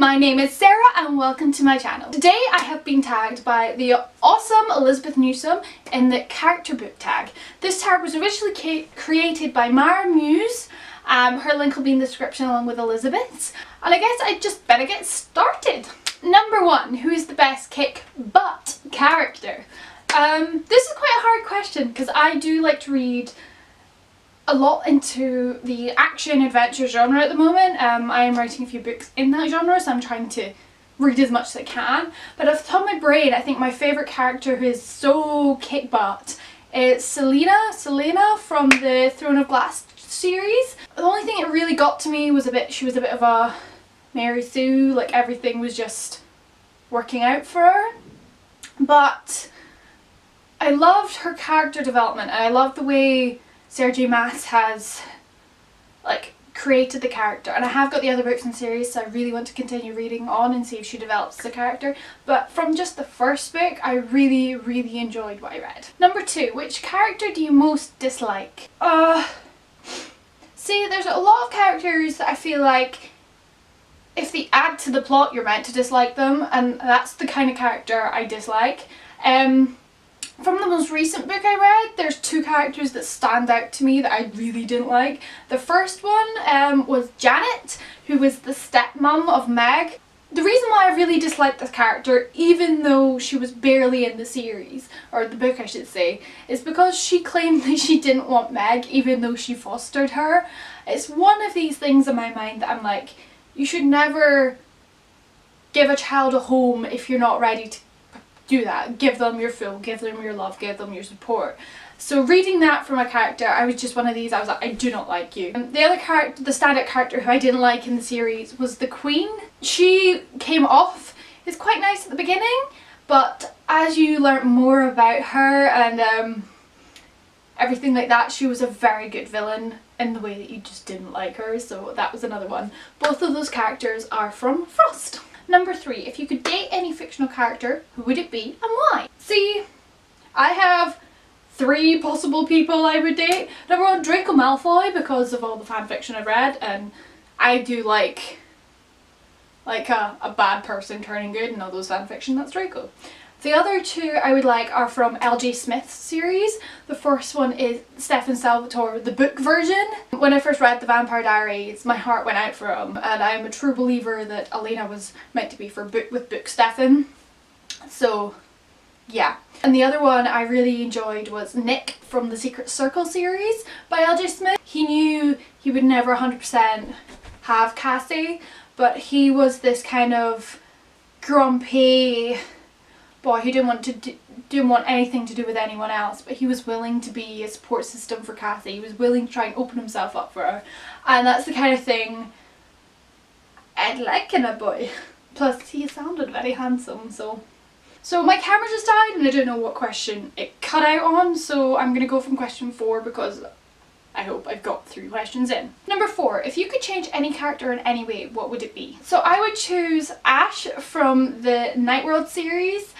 My name is Sarah and welcome to my channel. Today I have been tagged by the awesome Elizabeth Newsome in the character book tag. This tag was originally created by Mara Muse. Her link will be in the description along with Elizabeth's. And I guess I just better get started. Number 1, who is the best kick butt character? This is quite a hard question because I do like to read a lot into the action adventure genre at the moment. I am writing a few books in that genre, so I'm trying to read as much as I can. But off the top of my brain, I think my favourite character who is so kick butt is Selena from the Throne of Glass series. The only thing that really got to me was she was a bit of a Mary Sue, like everything was just working out for her. But I loved her character development and I loved the way Sarah J Maas has created the character, and I have got the other books in the series, so I really want to continue reading on and see if she develops the character. But from just the first book, I really enjoyed what I read. Number 2, which character do you most dislike? See, there's a lot of characters that I feel like if they add to the plot, you're meant to dislike them, and that's the kind of character I dislike. From the most recent book I read, there's 2 characters that stand out to me that I really didn't like. The first one was Janet, who was the stepmom of Meg. The reason why I really disliked this character, even though she was barely in the series, or the book I should say, is because she claimed that she didn't want Meg even though she fostered her. It's one of these things in my mind that I'm like, you should never give a child a home if you're not ready to do that. Give them your full, give them your love, give them your support. So reading that from a character, I was just one of these, I was like, I do not like you. The other character, the standout character who I didn't like in the series was the Queen. She came off as quite nice at the beginning, but as you learn more about her and everything like that, she was a very good villain in the way that you just didn't like her, so that was another one. Both of those characters are from Frost. Number 3, if you could date any fictional character, who would it be and why? See, I have 3 possible people I would date. Number 1, Draco Malfoy, because of all the fanfiction I've read, and I do like a bad person turning good and all those fanfiction, that's Draco. The other 2 I would like are from L.J. Smith's series. The first one is Stefan Salvatore, the book version. When I first read The Vampire Diaries, my heart went out for him, and I'm a true believer that Elena was meant to be for book Stefan. So yeah. And the other one I really enjoyed was Nick from the Secret Circle series by L.J. Smith. He knew he would never 100% have Cassie, but he was this kind of grumpy boy who didn't want anything to do with anyone else, but he was willing to be a support system for Cassie. He was willing to try and open himself up for her, and that's the kind of thing I'd like in a boy. Plus he sounded very handsome, so my camera just died and I don't know what question it cut out on, so I'm gonna go from question 4 because I hope I've got 3 questions in. Number 4, if you could change any character in any way, what would it be? So I would choose Ash from the Night World series.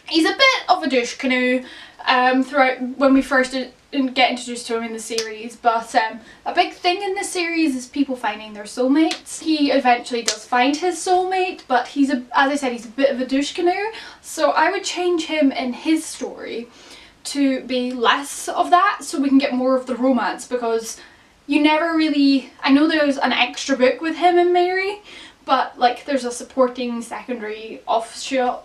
He's a bit of a douche canoe throughout when we first get introduced to him in the series, but a big thing in this series is people finding their soulmates. He eventually does find his soulmate, but as I said, he's a bit of a douche canoe, so I would change him in his story to be less of that so we can get more of the romance, because you never really, I know there's an extra book with him and Mary, but like there's a supporting secondary offshoot,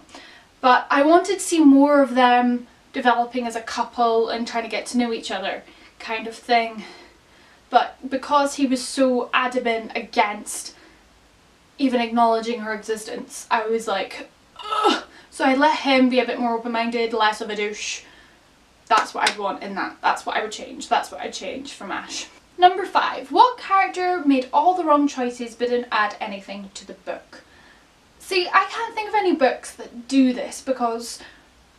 but I wanted to see more of them developing as a couple and trying to get to know each other kind of thing. But because he was so adamant against even acknowledging her existence, I was like, ugh. So I let him be a bit more open-minded, less of a douche. That's what I'd want in that. That's what I would change. That's what I'd change from Ash. Number 5. What character made all the wrong choices but didn't add anything to the book? See, I can't think of any books that do this, because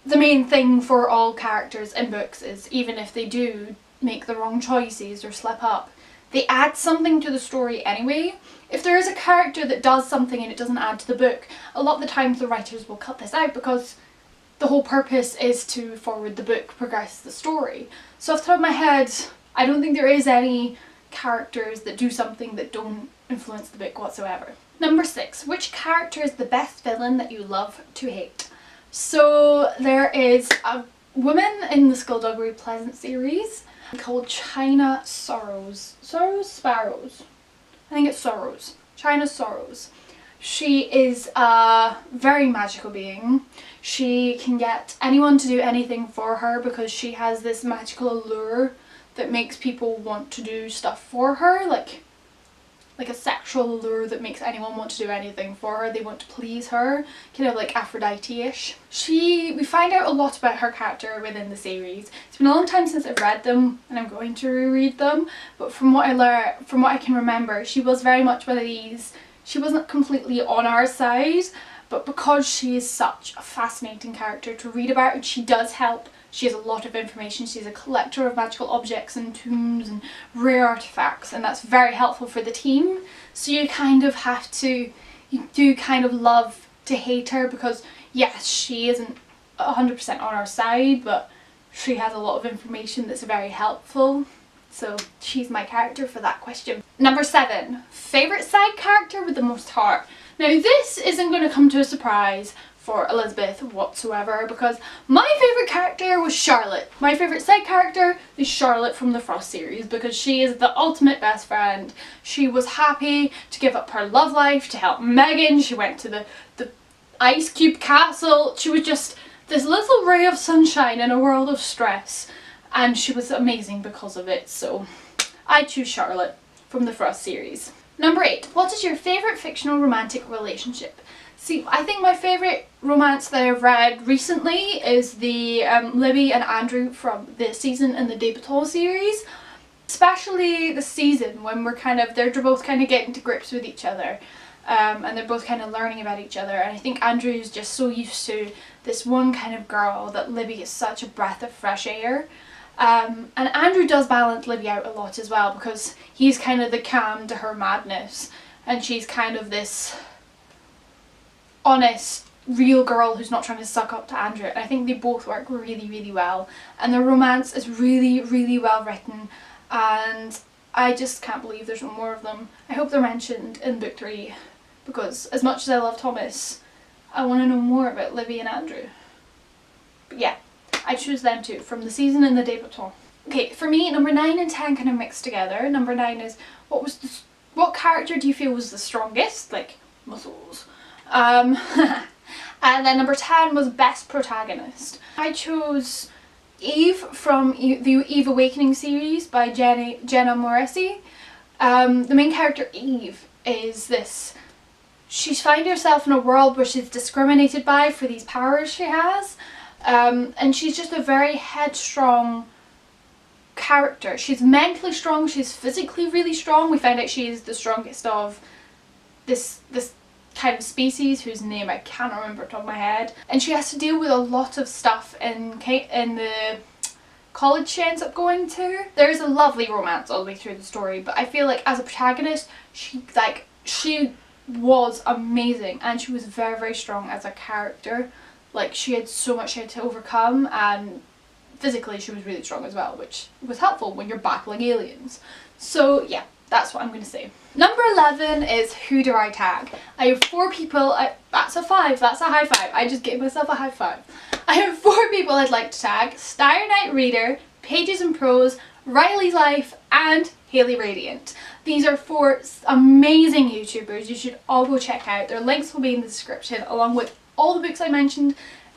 the main thing for all characters in books is even if they do make the wrong choices or slip up, they add something to the story anyway. If there is a character that does something and it doesn't add to the book, a lot of the times the writers will cut this out because the whole purpose is to forward the book, progress the story. So off the top of my head, I don't think there is any characters that do something that don't influence the book whatsoever. Number 6. Which character is the best villain that you love to hate? So there is a woman in the Skulduggery Pleasant series called China Sorrows. Sparrows? I think it's Sorrows. China Sorrows. She is a very magical being. She can get anyone to do anything for her because she has this magical allure that makes people want to do stuff for her, like a sexual allure that makes anyone want to do anything for her. They want to please her, kind of like Aphrodite-ish. We find out a lot about her character within the series. It's been a long time since I've read them and I'm going to reread them, but from what I can remember, she was very much one of these. She wasn't completely on our side, but because she is such a fascinating character to read about, and she does help. She has a lot of information. She's a collector of magical objects and tombs and rare artifacts, and that's very helpful for the team. So you do kind of love to hate her because yes, she isn't 100% on our side, but she has a lot of information that's very helpful. So she's my character for that question. Number 7. Favourite side character with the most heart. Now this isn't going to come to a surprise for Elizabeth whatsoever because my favourite character was Charlotte. My favourite side character is Charlotte from the Frost series because she is the ultimate best friend. She was happy to give up her love life to help Megan. She went to the Ice Cube Castle. She was just this little ray of sunshine in a world of stress, and she was amazing because of it. So I choose Charlotte from the Frost series. Number 8. What is your favourite fictional romantic relationship? See, I think my favourite romance that I've read recently is the Libby and Andrew from this season in the Debutante series. Especially the season when they're both kind of getting to grips with each other. And they're both kind of learning about each other, and I think Andrew is just so used to this one kind of girl that Libby is such a breath of fresh air. And Andrew does balance Libby out a lot as well because he's kind of the calm to her madness, and she's kind of this honest, real girl who's not trying to suck up to Andrew. And I think they both work really, really well, and their romance is really, really well written, and I just can't believe there's no more of them. I hope they're mentioned in book 3 because as much as I love Thomas, I want to know more about Libby and Andrew. But yeah, I choose them too from the season and the Debutante. Okay, for me, number 9 and 10 kind of mixed together. Number 9 is what character do you feel was the strongest? Like muscles. And then number 10 was best protagonist. I chose Eve from the Eve Awakening series by Jenna Moreci. The main character Eve is this. She's found herself in a world where she's discriminated by for these powers she has. And she's just a very headstrong character. She's mentally strong, she's physically really strong. We find out she's the strongest of this kind of species whose name I can't remember off the top of my head. And she has to deal with a lot of stuff in the college she ends up going to. There's a lovely romance all the way through the story, but I feel like as a protagonist, she was amazing, and she was very, very strong as a character. Like, she had so much she had to overcome, and physically she was really strong as well, which was helpful when you're battling aliens. So yeah, that's what I'm going to say. Number 11 is who do I tag? I have 4 people. That's a 5. That's a high five. I just gave myself a high five. I have 4 people I'd like to tag: Starry Night Reader, Pages and Prose, Riley's Life, and Haley Radiant. These are 4 amazing YouTubers you should all go check out. Their links will be in the description, along with all the books I mentioned,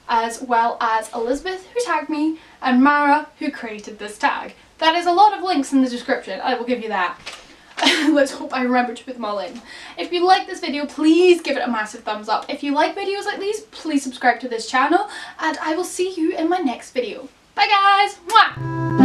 as well as Elizabeth, who tagged me, and Mara, who created this tag. That is a lot of links in the description, I will give you that. Let's hope I remember to put them all in. If you like this video, please give it a massive thumbs up. If you like videos like these, please subscribe to this channel, and I will see you in my next video. Bye guys! Mwah!